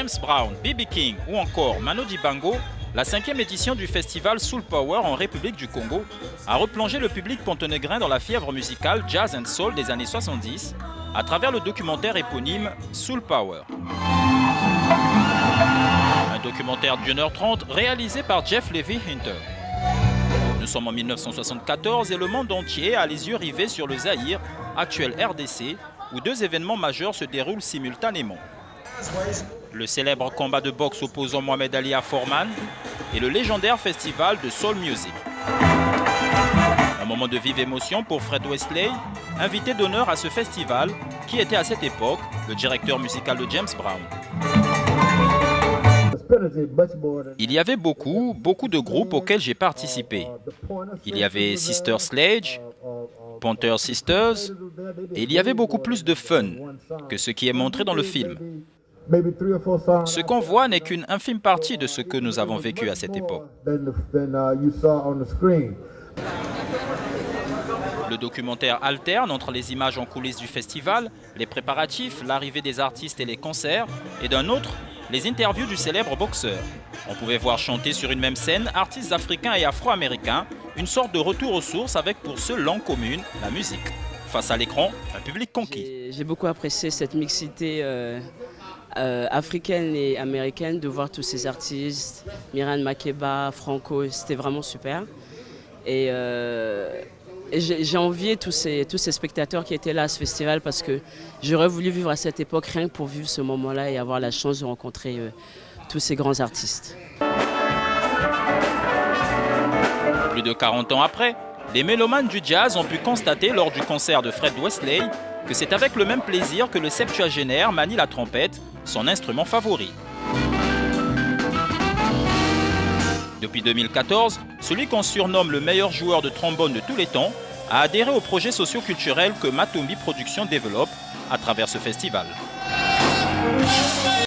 James Brown, B.B. King ou encore Manu Dibango, la 5e édition du festival Soul Power en République du Congo a replongé le public pontonégrin dans la fièvre musicale jazz and soul des années 70 à travers le documentaire éponyme Soul Power. Un documentaire d'1h30 réalisé par Jeff Levy Hinter. Nous sommes en 1974 et le monde entier a les yeux rivés sur le Zaïre, actuel RDC, où deux événements majeurs se déroulent simultanément. Le célèbre combat de boxe opposant Mohamed Ali à Foreman et le légendaire festival de soul music. Un moment de vive émotion pour Fred Wesley, invité d'honneur à ce festival, qui était à cette époque le directeur musical de James Brown. Il y avait beaucoup de groupes auxquels j'ai participé. Il y avait Sister Sledge, Pointer Sisters, et il y avait beaucoup plus de fun que ce qui est montré dans le film. Ce qu'on voit n'est qu'une infime partie de ce que nous avons vécu à cette époque. Le documentaire alterne entre les images en coulisses du festival, les préparatifs, l'arrivée des artistes et les concerts, et d'un autre, les interviews du célèbre boxeur. On pouvait voir chanter sur une même scène artistes africains et afro-américains, une sorte de retour aux sources avec pour seule langue commune, la musique. Face à l'écran, un public conquis. J'ai beaucoup apprécié cette mixité africaine et américaine, de voir tous ces artistes, Myriam Makeba, Franco, c'était vraiment super. Et j'ai envié tous ces spectateurs qui étaient là à ce festival parce que j'aurais voulu vivre à cette époque rien que pour vivre ce moment-là et avoir la chance de rencontrer tous ces grands artistes. Plus de 40 ans après, les mélomanes du jazz ont pu constater lors du concert de Fred Wesley que c'est avec le même plaisir que le septuagénaire manie la trompette, son instrument favori. Depuis 2014, celui qu'on surnomme le meilleur joueur de trombone de tous les temps a adhéré au projet socio-culturel que Matombi Productions développe à travers ce festival.